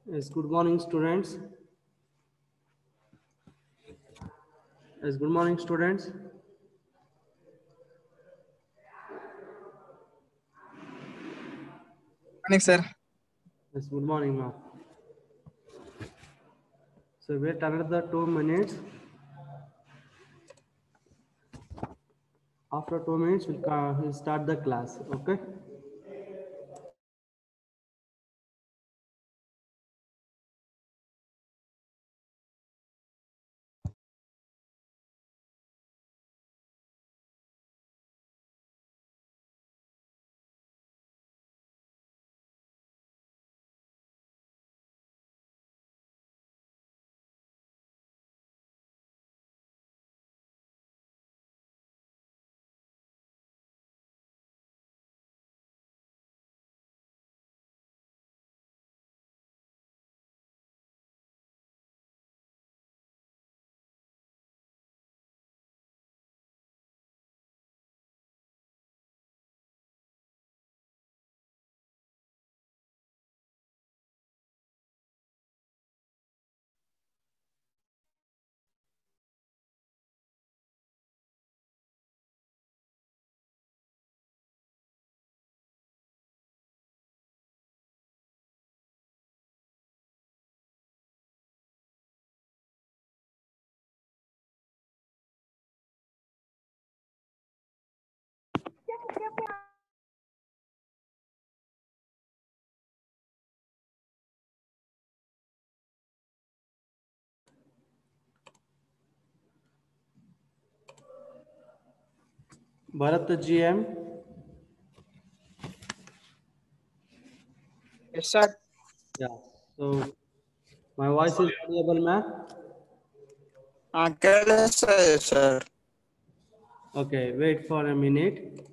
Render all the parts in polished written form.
Yes, good morning, students. Yes, good morning, students. Morning, sir. Yes, good morning, ma'am. So wait another 2 minutes. After 2 minutes, we'll start the class. Okay. Bharat GM. Yes, sir. Yeah. So my voice is audible, ma'am. Yes, sir. Okay, wait for a minute.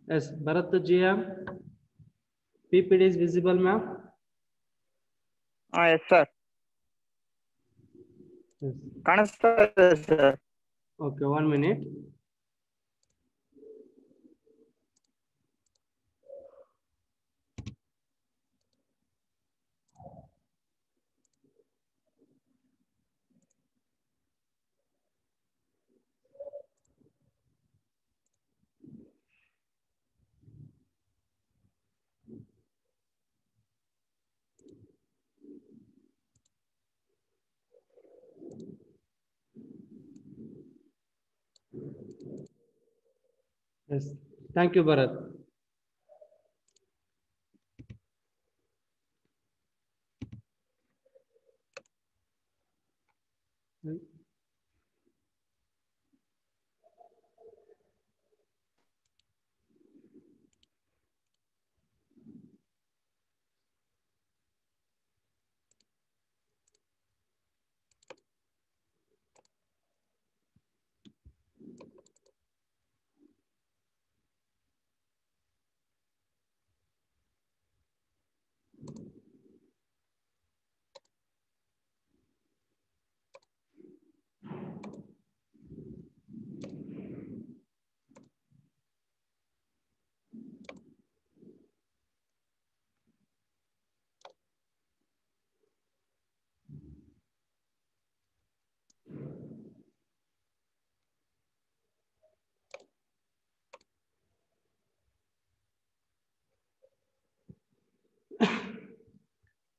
Yes, Bharat GM. PPT is visible, ma'am. Yes, sir. Yes. Sir. Okay, 1 minute. Yes. Thank you, Bharat.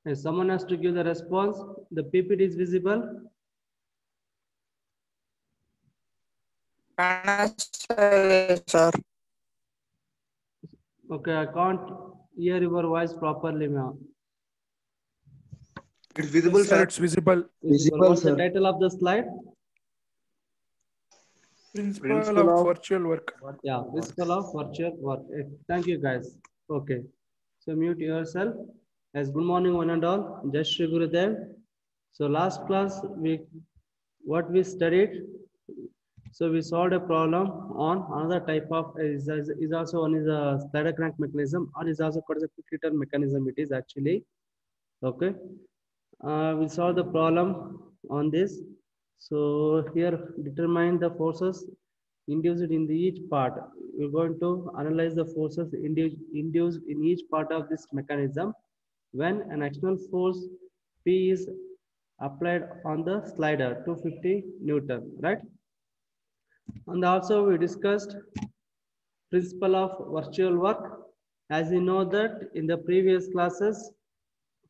Yes, someone has to give the response. The PPT is visible. Sir. Okay, I can't hear your voice properly, ma'am. It's visible, Yes, sir, sir. it's visible. Visible. What's the title of the slide? Principle of virtual work. Yeah, principle of virtual work. Thank you, guys. Okay, so mute yourself. As good morning, one and all. Jai Shri Gurudev. So last class what we studied. So we solved a problem on another type of is also one is a slider crank mechanism, or is also called as a quick return mechanism. It is actually okay. We solve the problem on this. So here determine the forces induced in the each part. We're going to analyze the forces induced in each part of this mechanism when an external force P is applied on the slider 250 Newton, right? And also we discussed principle of virtual work. As you know that in the previous classes,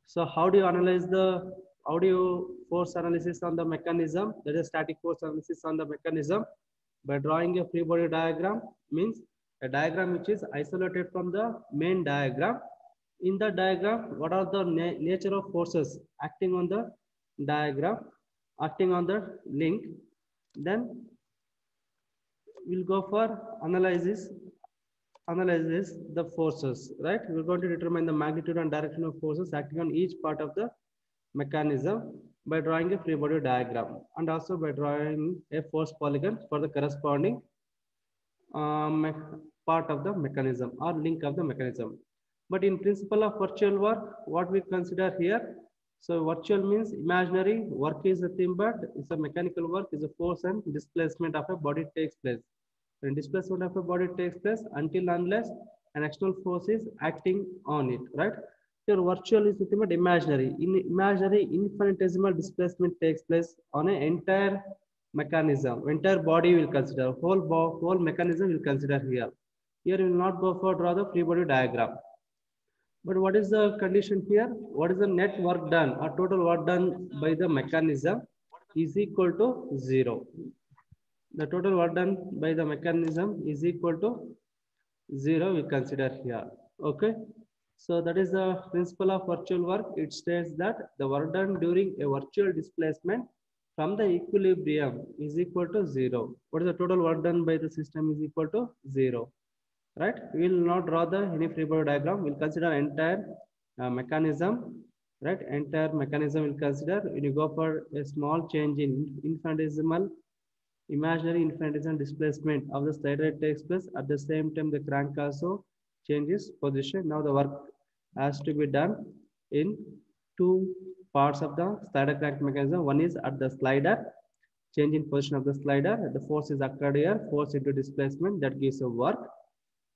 so how do you analyze how do you force analysis on the mechanism? That is static force analysis on the mechanism by drawing a free body diagram, means a diagram which is isolated from the main diagram. In the diagram, what are the nature of forces acting on the diagram, acting on the link? Then we'll go for analysis analyze the forces, right? We're going to determine the magnitude and direction of forces acting on each part of the mechanism by drawing a free body diagram and also by drawing a force polygon for the corresponding part of the mechanism or link of the mechanism. But in principle of virtual work, what we consider here, so virtual means imaginary, work is a thing, but it's a mechanical work, is a force and displacement of a body takes place. When displacement of a body takes place until unless an external force is acting on it, right? Here virtual is nothing but imaginary. In imaginary, infinitesimal displacement takes place on an entire mechanism. Entire body will consider, whole mechanism will consider here. Here we will not go for draw the free body diagram. But what is the condition here? What is the net work done or total work done by the mechanism is equal to 0. The total work done by the mechanism is equal to 0 we consider here. Okay. So that is the principle of virtual work. It states that the work done during a virtual displacement from the equilibrium is equal to 0. What is the total work done by the system is equal to 0. Right? We will not draw the any free body diagram. We'll consider entire mechanism. Right? Entire mechanism will consider when you go for a small change in infinitesimal, imaginary infinitesimal displacement of the slider takes place. At the same time, the crank also changes position. Now the work has to be done in two parts of the slider crank mechanism. One is at the slider, change in position of the slider. The force is occurred here, force into displacement, that gives a work,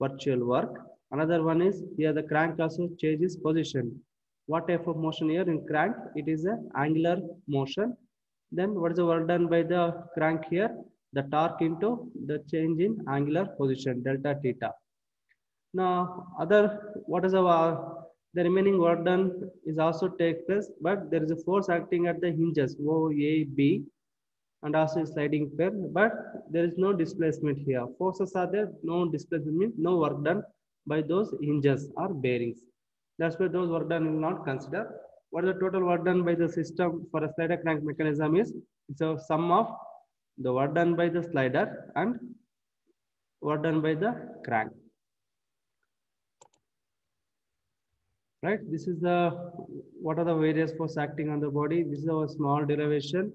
virtual work. Another one is here the crank also changes position. What type of motion here in crank? It is an angular motion. Then what is the work done by the crank here? The torque into the change in angular position, delta theta. Now, what is the remaining work done is also take place, but there is a force acting at the hinges O, A, B, and also sliding pair, but there is no displacement here. Forces are there, no displacement means no work done by those hinges or bearings. That's why those work done will not consider. What is the total work done by the system for a slider crank mechanism is, it's a sum of the work done by the slider and work done by the crank. Right, this is what are the various forces acting on the body. This is a small derivation.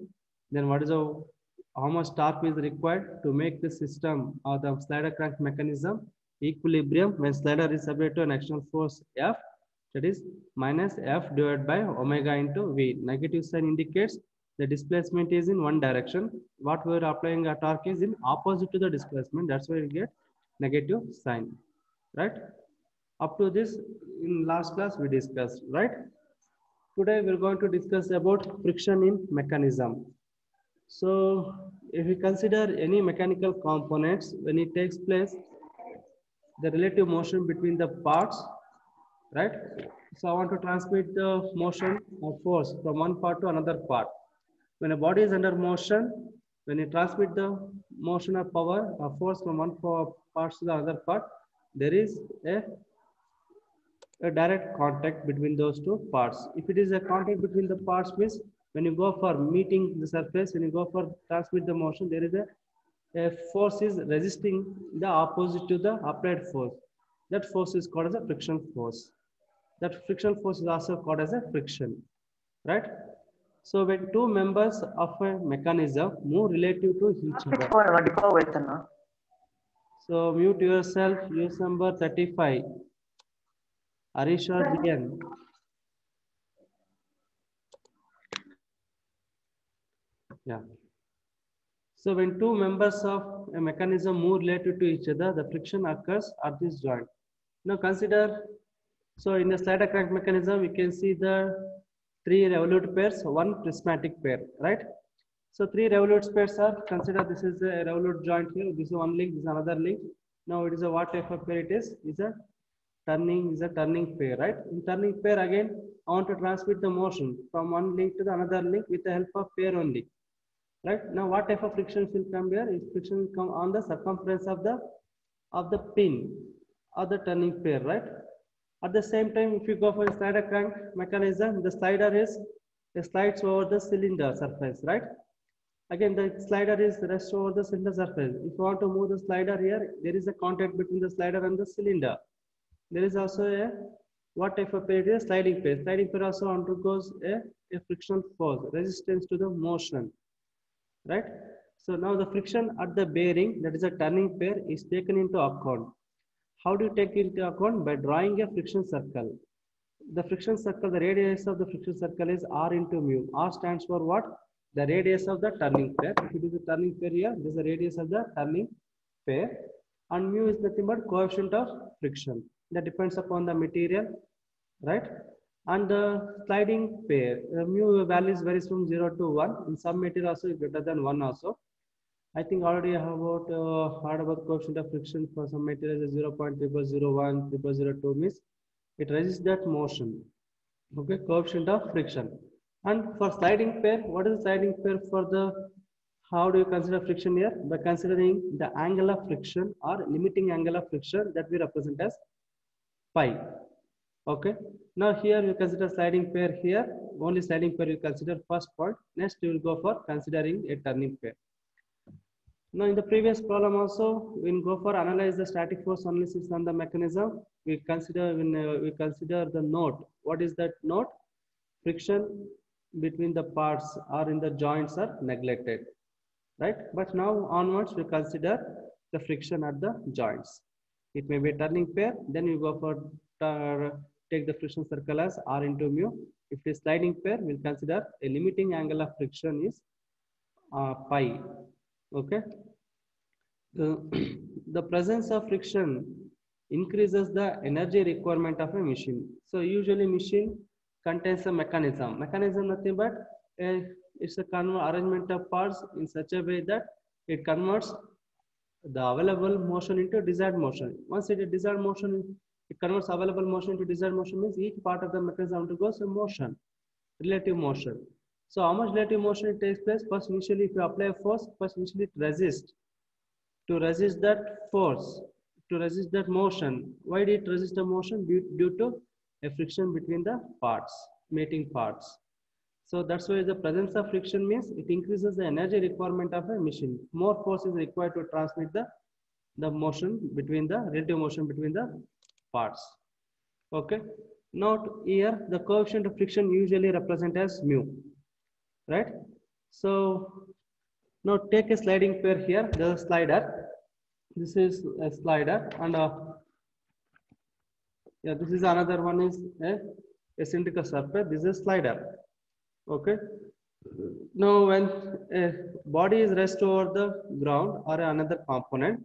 Then what is how much torque is required to make the system or the slider crank mechanism equilibrium when slider is subject to an external force F, that is minus F divided by omega into V. Negative sign indicates the displacement is in one direction. What we are applying a torque is in opposite to the displacement. That's why we get negative sign, right? Up to this, in last class we discussed, right? Today we're going to discuss about friction in mechanism. So if we consider any mechanical components, when it takes place, the relative motion between the parts, right? So I want to transmit the motion or force from one part to another part. When a body is under motion, when you transmit the motion or power or force from one part to the other part, there is a direct contact between those two parts. If it is a contact between the parts, means when you go for meeting the surface, when you go for transmit the motion, there is a force is resisting the opposite to the applied force. That force is called as a friction force. That friction force is also called as a friction, right? So when two members of a mechanism move relative to each other. So mute yourself, use number 35. Arisha GN. Yeah. So when two members of a mechanism move related to each other, the friction occurs at this joint. Now consider, so in the slider crank mechanism, we can see the three revolute pairs, one prismatic pair, right? So three revolute pairs are, consider this is a revolute joint here, this is one link, this is another link. Now it is a what type of pair it is a turning pair, right? In turning pair again, I want to transmit the motion from one link to the another link with the help of pair only, right? Now what type of friction will come here? Is friction will come on the circumference of the pin or the turning pair, right? At the same time, if you go for a slider crank mechanism, the slider slides over the cylinder surface, right? Again, the slider is rest over the center surface. If you want to move the slider here, there is a contact between the slider and the cylinder. There is also a what type of pair? It is sliding pair. Sliding pair also undergoes a frictional force, resistance to the motion, right? So now the friction at the bearing, that is a turning pair, is taken into account. How do you take it into account? By drawing a friction circle. The friction circle, the radius of the friction circle is R into mu. R stands for what? The radius of the turning pair. If it is a turning pair here, this is the radius of the turning pair. And mu is nothing but coefficient of friction. That depends upon the material, right? And the sliding pair, mu values varies from 0 to 1. In some material also greater than 1 also. I think already I have heard about coefficient of friction for some materials is 0.0001, 0002 means it resists that motion. Okay, coefficient of friction. And for sliding pair, what is the sliding pair for the, how do you consider friction here? By considering the angle of friction or limiting angle of friction that we represent as pi. Okay, now here you consider sliding pair here, only sliding pair you consider first point. Next you will go for considering a turning pair. Now in the previous problem also, we go for analyze the static force analysis on the mechanism. We consider the note. What is that note? Friction between the parts or in the joints are neglected, right? But now onwards we consider the friction at the joints. It may be a turning pair. Then you go for take the friction circle as R into mu. If it is sliding pair, we'll consider a limiting angle of friction is pi. Okay, the presence of friction increases the energy requirement of a machine. So usually machine contains a mechanism. Mechanism nothing but it's a arrangement of parts in such a way that it converts the available motion into desired motion. Once it is desired motion, it converts available motion into desired motion means each part of the mechanism undergoes a motion, relative motion. So how much relative motion it takes place? First, initially, if you apply a force, first initially it resists. To resist that force, to resist that motion. Why did it resist the motion? Due to a friction between the parts, mating parts. So that's why the presence of friction means it increases the energy requirement of a machine. More force is required to transmit the motion between the relative motion between the parts. Okay. Note here the coefficient of friction usually represent as mu. Right? So now take a sliding pair here, the slider. This is a slider and yeah, this is another one is a cylindrical surface. This is a slider. Okay. Now when a body is rest over the ground or another component,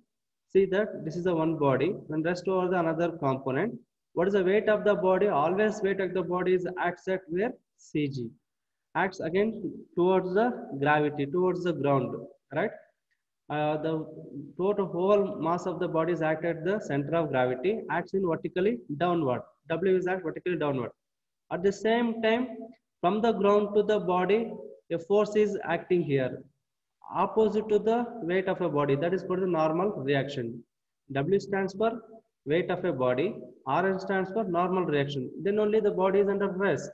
see that this is the one body. When rest over the another component, what is the weight of the body? Always weight of the body is acts at where? CG. Acts again towards the gravity, towards the ground, right? The total whole mass of the body is act at the center of gravity, acts in vertically downward. W is act vertically downward. At the same time, from the ground to the body, a force is acting here, opposite to the weight of a body. That is called the normal reaction. W stands for weight of a body, R stands for normal reaction. Then only the body is under rest.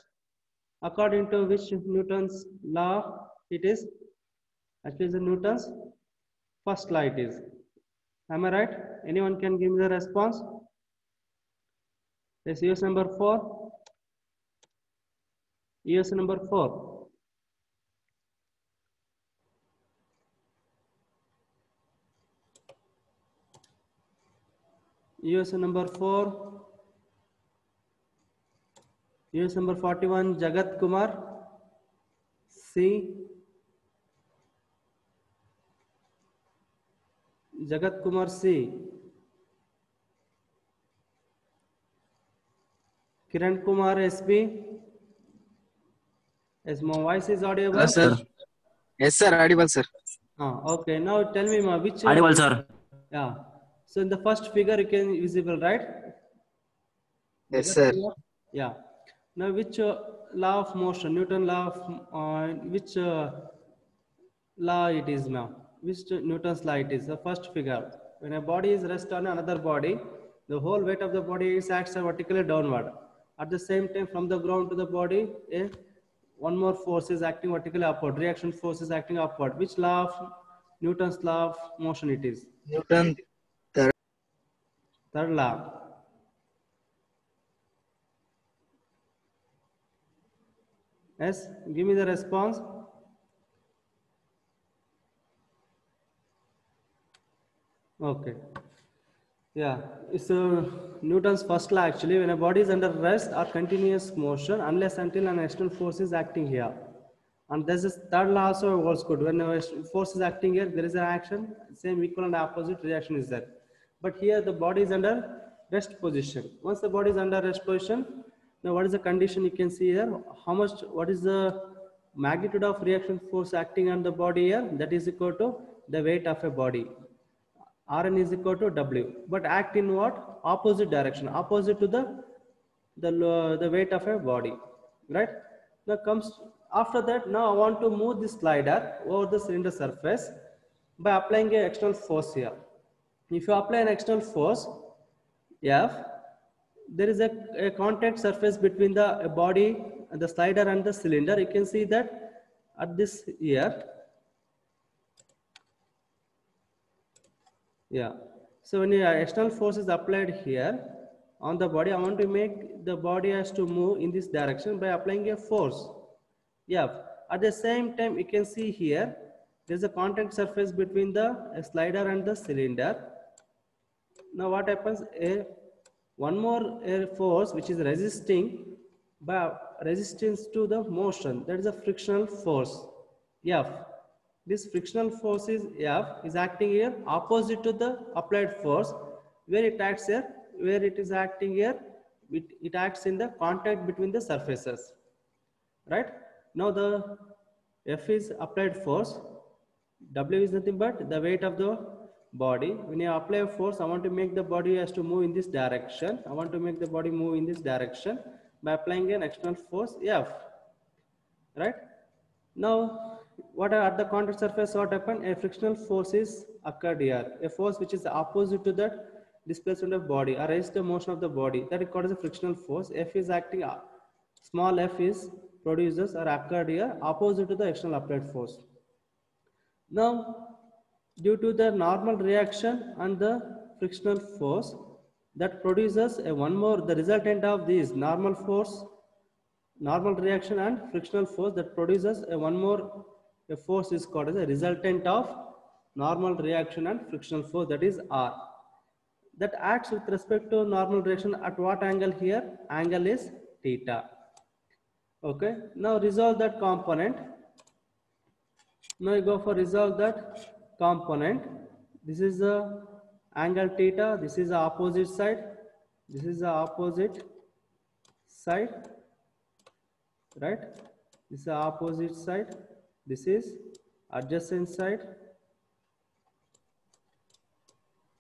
According to which Newton's law it is? Actually, the Newton's first law it is. Am I right? Anyone can give me the response? Yes, US number 4. US number 4. US number 4. US number 41, Jagat Kumar. C. Jagat Kumar C. Kiran Kumar SB. Yes, my voice is audible. Hello, sir. Yes, sir. Audible, sir. Okay. Now tell me, which Audible, sir. Yeah. So in the first figure, you can visible, right? Yes, sir. Yeah. Now, which law of motion, Newton law of which law it is now? Which Newton's law it is? The first figure. When a body is rest on another body, the whole weight of the body is acts vertically downward. At the same time, from the ground to the body, a one more force is acting vertically upward. Reaction force is acting upward. Which law of Newton's law of motion it is? Newton. Third law. Yes, give me the response. Okay. Yeah, it's Newton's first law actually. When a body is under rest or continuous motion, unless until an external force is acting here. And there's this third law also holds good. When a force is acting here, there is an action, same equal and opposite reaction is there. But here the body is under rest position. Once the body is under rest position, now what is the condition you can see here? How much, what is the magnitude of reaction force acting on the body here? That is equal to the weight of a body. Rn is equal to W, but act in what? Opposite direction, opposite to the weight of a body, right? Now comes after that. Now I want to move this slider over the cylinder surface by applying an external force here. If you apply an external force, F, there is a contact surface between the body and the slider and the cylinder. You can see that at this here. Yeah. So when external force is applied here on the body, I want to make the body has to move in this direction by applying a force. Yeah. At the same time, you can see here, there's a contact surface between the slider and the cylinder. Now what happens? One more force which is resisting by resistance to the motion. That is a frictional force. F. This frictional force is F is acting here opposite to the applied force. Where it acts here, where it is acting here, it acts in the contact between the surfaces. Right? Now the F is applied force. W is nothing but the weight of the body. When you apply a force, I want to make the body has to move in this direction. I want to make the body move in this direction by applying an external force F. Right? Now, what at the contact surface, what happened? A frictional force is occurred here. A force which is opposite to that displacement of body or resistive motion of the body. That is called as a frictional force. F is acting, small f is produces or occurred here opposite to the external applied force. Now, due to the normal reaction and the frictional force, that produces a one more, the resultant of these normal force, normal reaction and frictional force, that produces a one more a force is called as a resultant of normal reaction and frictional force, that is R. That acts with respect to normal reaction at what angle here? Angle is theta. Okay, now resolve that component. Now you go for resolve that component. This is the angle theta, this is the opposite side, this is the opposite side, right? This is the opposite side, this is adjacent side,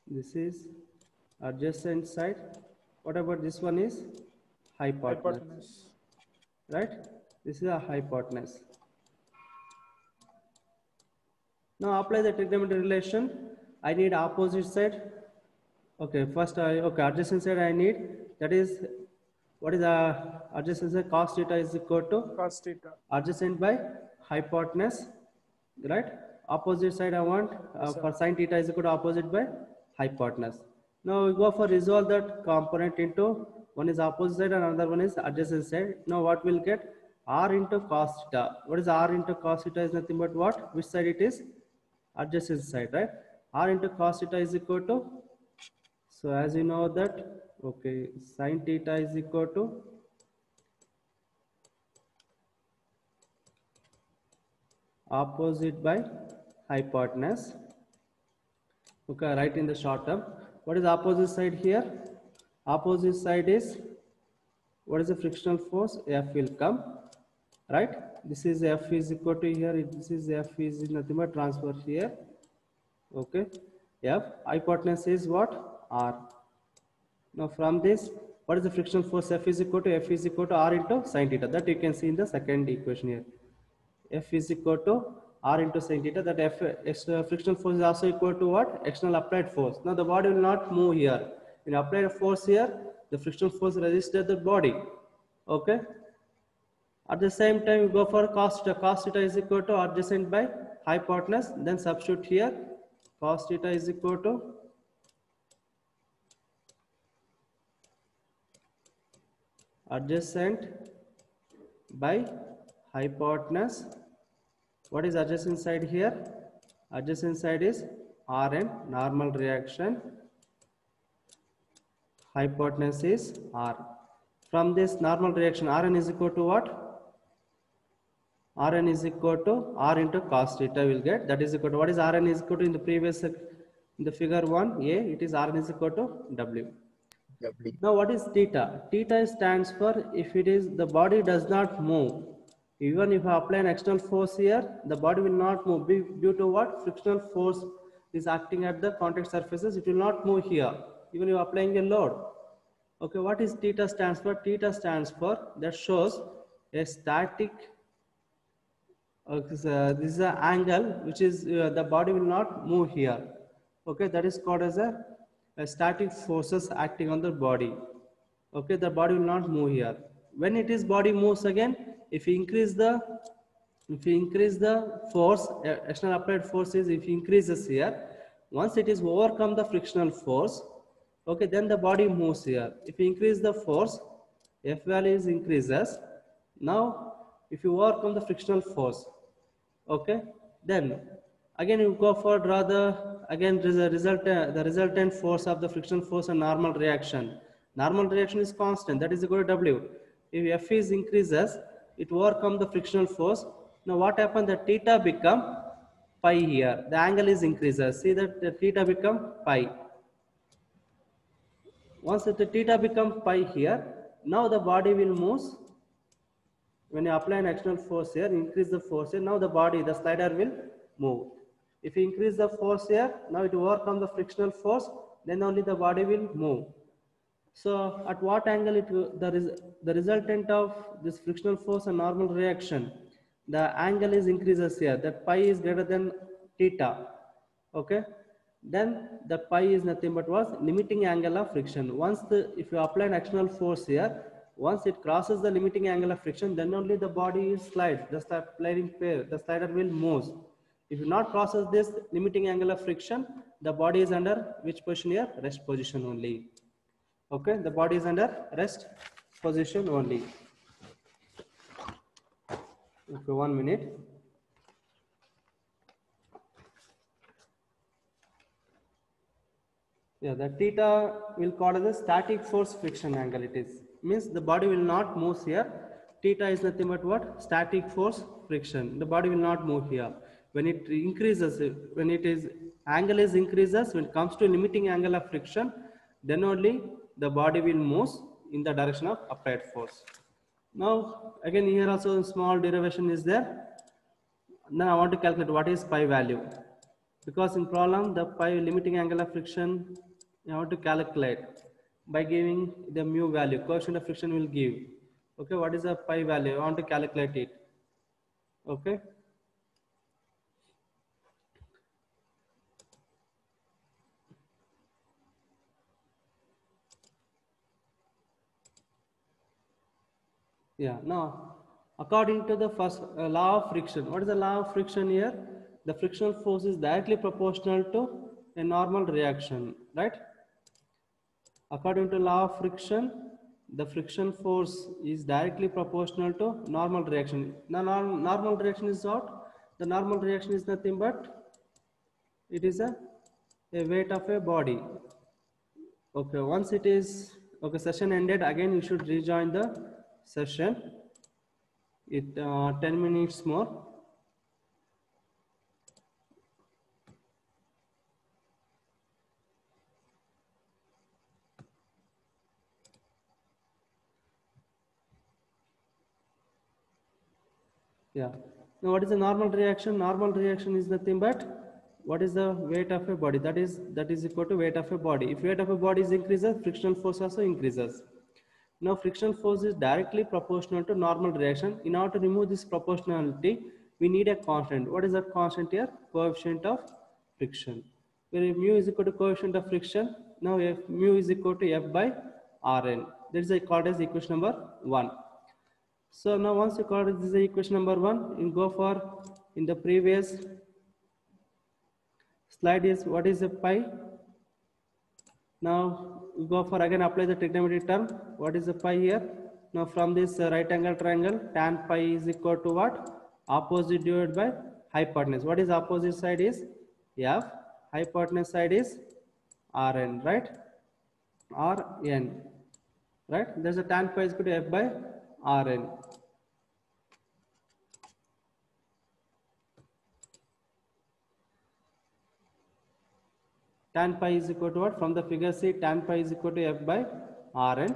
this is adjacent side. What about this one is hypotenuse. Right? This is a hypotenuse. Now apply the trigonometric relation. I need opposite side. Okay, first okay, adjacent side I need. That is, what is adjacent side? Cos theta is equal to Cos theta. adjacent by hypotenuse, right? Opposite side I want for sin theta is equal to opposite by hypotenuse. Now we go for resolve that component into, one is opposite side and another one is adjacent side. Now what we'll get? R into cos theta. What is R into cos theta is nothing but what? Which side it is? Adjacent side, right? R into cos theta is equal to, so as you know that, okay, sin theta is equal to opposite by hypotenuse. Okay, right in the short term. What is opposite side here? Opposite side is, what is the frictional force? F will come, right? This is F is equal to here. This is F is nothing but transfer here. Okay, F. Hypotenuse is what? R. Now from this, what is the frictional force? F is equal to R into sin theta. That you can see in the second equation here. F is equal to R into sin theta. That F frictional force is also equal to what? External applied force. Now the body will not move here. When you apply a force here, the frictional force resisted the body. Okay. At the same time, you go for cos theta. Cos theta is equal to adjacent by hypotenuse. Then substitute here. Cos theta is equal to adjacent by hypotenuse. What is adjacent side here? Adjacent side is Rn, normal reaction. Hypotenuse is R. From this normal reaction, Rn is equal to what? Rn is equal to R into cos theta will get. That is equal to, what is Rn is equal to in the previous, in the figure 1a, it is Rn is equal to W. W. Now what is theta? Theta stands for if it is the body does not move. Even if I apply an external force here, the body will not move due to what? Frictional force is acting at the contact surfaces. It will not move here, even if you are applying a load. Okay, what is theta stands for? Theta stands for, that shows a static, this is an angle which is the body will not move here. Okay, that is called as a static forces acting on the body. Okay, the body will not move here. When it is body moves again, if you increase the force, external applied force is, if it increases here, once it is overcome the frictional force, okay, then the body moves here. If you increase the force, F value is increases. Now, if you overcome the frictional force, okay, then again you go for draw the resultant force of the frictional force and normal reaction. Normal reaction is constant, that is equal to W. If F is increases, it overcome the frictional force. Now what happens? The theta become pi here. The angle is increases. See that the theta become pi. Once the theta become pi here, now the body will move. When you apply an external force here, increase the force here, now the body, the slider will move. If you increase the force here, now it will overcome the frictional force, then only the body will move. So at what angle the resultant of this frictional force and normal reaction, the angle is increases here, that pi is greater than theta. Okay, then the pi is nothing but was limiting angle of friction. Once if you apply an external force here, once it crosses the limiting angle of friction, then only the body is slides, the sliding pair, the slider will move. If it not crosses this limiting angle of friction, the body is under which position here? Rest position only. Okay, the body is under rest position only. Okay, 1 minute. Yeah, the theta will call as a static force friction angle. It is means the body will not move here. Theta is nothing but what? Static force friction. The body will not move here. When it increases, when it is angle is increases, when it comes to limiting angle of friction, then only the body will move in the direction of applied force. Now again here also a small derivation is there. Now I want to calculate what is pi value, because in problem the pi limiting angle of friction you have to calculate by giving the mu value. Coefficient of friction will give. Okay, what is the pi value? I want to calculate it. Okay. Yeah, now according to the first law of friction, what is the law of friction here? The frictional force is directly proportional to a normal reaction, right? According to law of friction, the friction force is directly proportional to normal reaction. Now normal reaction is what? The normal reaction is nothing but it is a weight of a body. Okay, once it is, okay, session ended, again you should rejoin the session. It 10 minutes more. Yeah. Now what is the normal reaction? Normal reaction is nothing but what is the weight of a body? That is equal to weight of a body. If weight of a body is increases, frictional force also increases. Now frictional force is directly proportional to normal reaction. In order to remove this proportionality, we need a constant. What is that constant here? Coefficient of friction. Where mu is equal to coefficient of friction. Now if mu is equal to F by Rn. That is called as equation number 1. So now once you got this is the equation number 1, you go for in the previous slide is what is the pi. Now you go for again apply the trigonometry term. What is the pi here? Now from this right angle triangle, tan pi is equal to what? Opposite divided by hypotenuse. What is opposite side is f, hypotenuse side is rn, right? Rn, right? There's a tan pi is equal to f by rn. Tan pi is equal to what? From the figure C, tan pi is equal to f by Rn.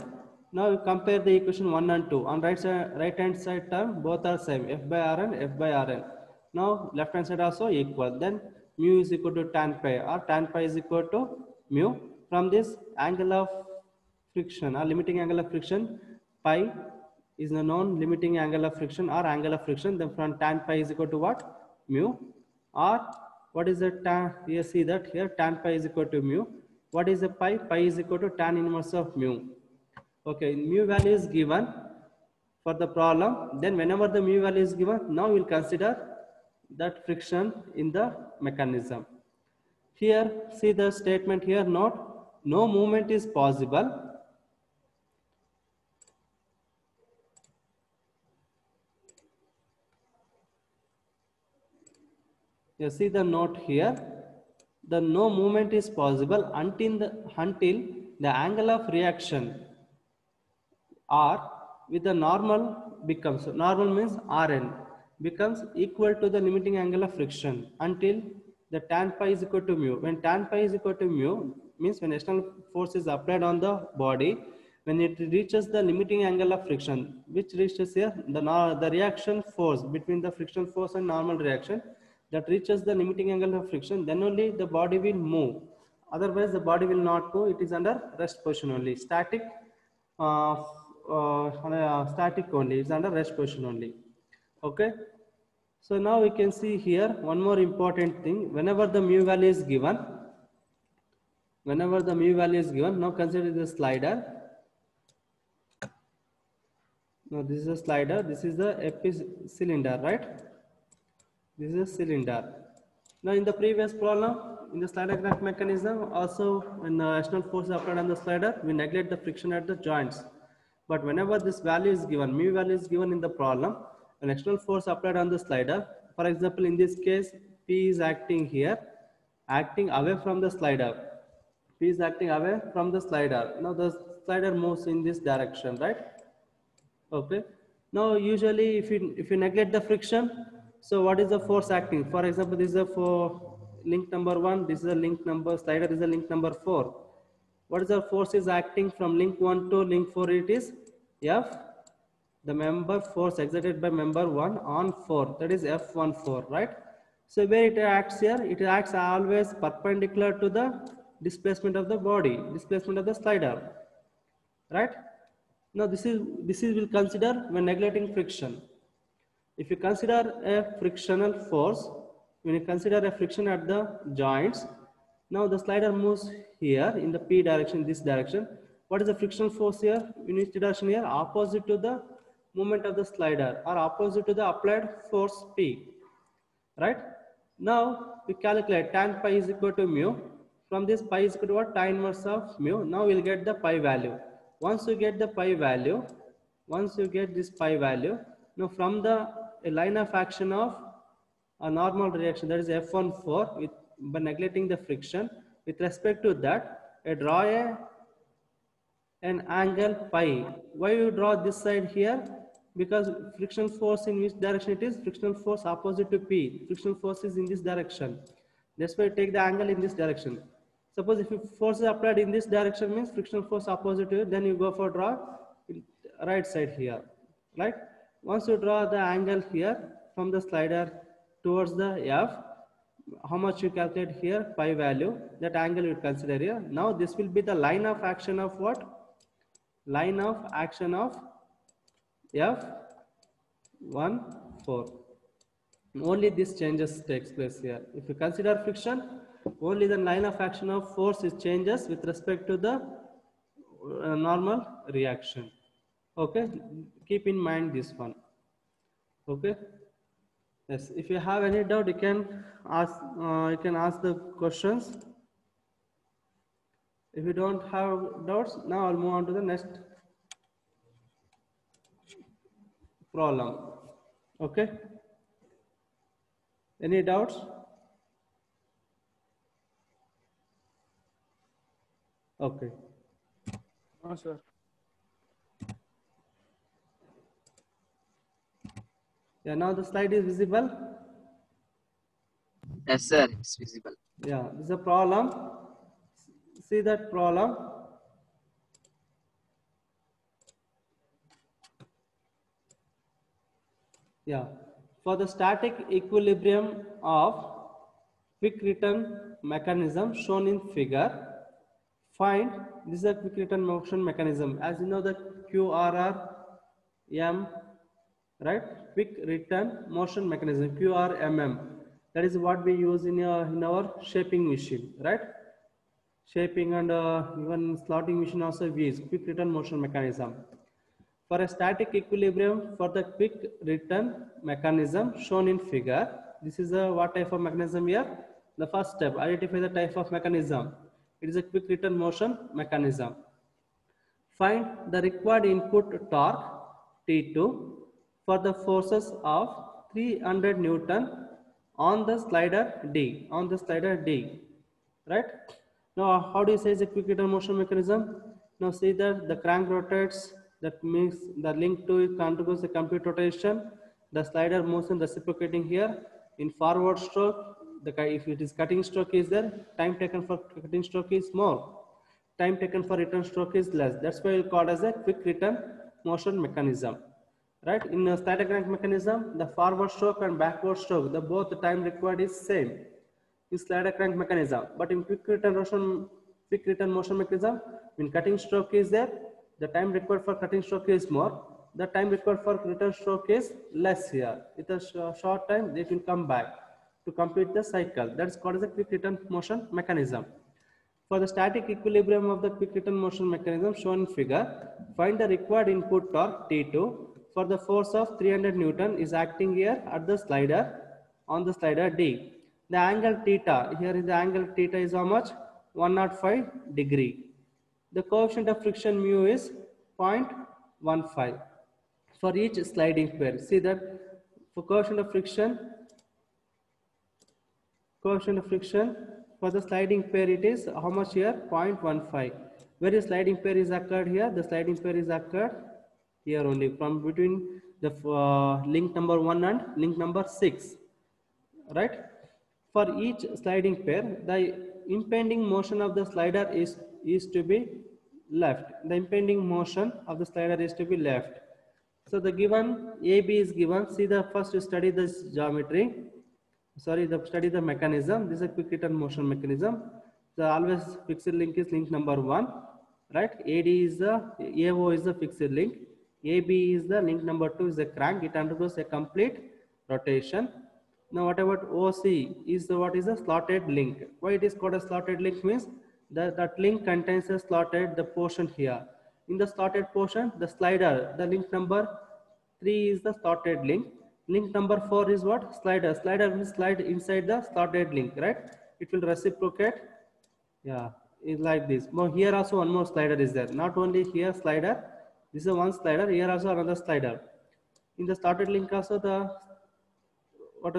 Now you compare the equation 1 and 2. On right hand side term, both are same, f by Rn, f by Rn. Now left hand side also equal. Then mu is equal to tan pi, or tan pi is equal to mu. From this angle of friction or limiting angle of friction, pi is the known limiting angle of friction or angle of friction. Then from tan pi is equal to what? Mu. Or what is the tan? You see that here tan pi is equal to mu. What is the pi? Pi is equal to tan inverse of mu. Okay, mu value is given for the problem. Then whenever the mu value is given, now we'll consider that friction in the mechanism. Here, see the statement here, note, no movement is possible. You see the note here, the no movement is possible until the angle of reaction R with the normal becomes, normal means Rn, becomes equal to the limiting angle of friction until the tan pi is equal to mu. When tan pi is equal to mu, means when external force is applied on the body, when it reaches the limiting angle of friction, which reaches here, the reaction force between the friction force and normal reaction, that reaches the limiting angle of friction, then only the body will move. Otherwise, the body will not move. It is under rest position only. Static only. It's under rest position only. Okay. So now we can see here one more important thing. Whenever the mu value is given, now consider the slider. Now this is a slider. This is the cylinder, right? This is a cylinder. Now in the previous problem, in the slider crack mechanism, also when the external force is applied on the slider, we neglect the friction at the joints. But whenever this value is given, mu value is given in the problem, an external force applied on the slider, for example, in this case, P is acting here, acting away from the slider. P is acting away from the slider. Now the slider moves in this direction, right? Okay. Now usually if you neglect the friction, so what is the force acting? For example, this is for link number 1, this is a link number, slider is a link number 4. What is the force is acting from link 1 to link 4? It is F, the member force exerted by member 1 on 4, that is F14, right? So where it acts here, it acts always perpendicular to the displacement of the body, displacement of the slider, right? Now this is will consider when neglecting friction. If you consider a frictional force, when you consider a friction at the joints, now the slider moves here in the P direction, this direction. What is the frictional force here? In which direction here? Opposite to the movement of the slider or opposite to the applied force P, right? Now we calculate tan pi is equal to mu. From this pi is equal to what? Tan inverse of mu. Now we'll get the pi value. Once you get the pi value, now from the line of action of a normal reaction, that is F14, by neglecting the friction, with respect to that, I draw an angle pi. Why you draw this side here? Because friction force in which direction it is? Frictional force opposite to P. Frictional force is in this direction. That's why you take the angle in this direction. Suppose if force is applied in this direction, means frictional force opposite to it, then you go for draw right side here, right? Once you draw the angle here from the slider towards the F, how much you calculate here, pi value, that angle you consider here. Now this will be the line of action of what? Line of action of F14. Only this changes takes place here. If you consider friction, only the line of action of force is changes with respect to the normal reaction. Okay, keep in mind this one. Okay. Yes, if you have any doubt, you can ask the questions. If you don't have doubts, now I'll move on to the next problem. Okay. Any doubts? Okay. No, sir. Yeah, now the slide is visible. Yes, sir. It's visible. Yeah, this is a problem. See that problem. Yeah, for the static equilibrium of quick return mechanism shown in figure, find, this is a quick return motion mechanism. As you know, the QRRM, right? Quick return motion mechanism, QRMM. That is what we use in our shaping machine, right? Shaping and even slotting machine also we use quick return motion mechanism. For a static equilibrium for the quick return mechanism shown in figure, this is a what type of mechanism here? The first step, identify the type of mechanism. It is a quick return motion mechanism. Find the required input torque T2 for the forces of 300 Newton on the slider D. Right? Now, how do you say it's a quick return motion mechanism? Now, see that the crank rotates. That means the link to it undergoes a complete rotation. The slider moves in reciprocating here. In forward stroke, if it is cutting stroke is there, time taken for cutting stroke is more. Time taken for return stroke is less. That's why we call as a quick return motion mechanism. Right? In a static crank mechanism, the forward stroke and backward stroke, the both the time required is same. In slider crank mechanism, but in quick return motion mechanism, when cutting stroke is there, the time required for cutting stroke is more. The time required for return stroke is less here. It is a short time, it will come back to complete the cycle. That's called as a quick return motion mechanism. For the static equilibrium of the quick return motion mechanism shown in figure, find the required input torque T2 for the force of 300 Newton is acting here at the slider on the slider D. The angle theta, here is the angle theta is how much? 105 degree. The coefficient of friction mu is 0.15 for each sliding pair. See that for coefficient of friction for the sliding pair it is how much here? 0.15. Where is sliding pair is occurred here? The sliding pair is occurred here only from between the link number 1 and link number 6. Right? For each sliding pair, the impending motion of the slider is to be left. The impending motion of the slider is to be left. So the given AB is given. See the first you study this geometry. Study the mechanism. This is a quick return motion mechanism. The always fixed link is link number 1. Right? AD is the AO is the fixed link. AB is the link number 2 is the crank. It undergoes a complete rotation. Now what about OC is the what is a slotted link. Why it is called a slotted link means that link contains a slotted the portion here. In the slotted portion, the slider, the link number 3 is the slotted link. Link number 4 is what? Slider. Slider will slide inside the slotted link, right? It will reciprocate. Yeah, it's like this. Now here also one more slider is there. Not only here slider, this is one slider, here also another slider. In the slotted link also the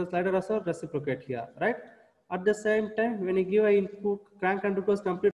slider also reciprocate here, right? At the same time, when you give a input, crank undergoes complete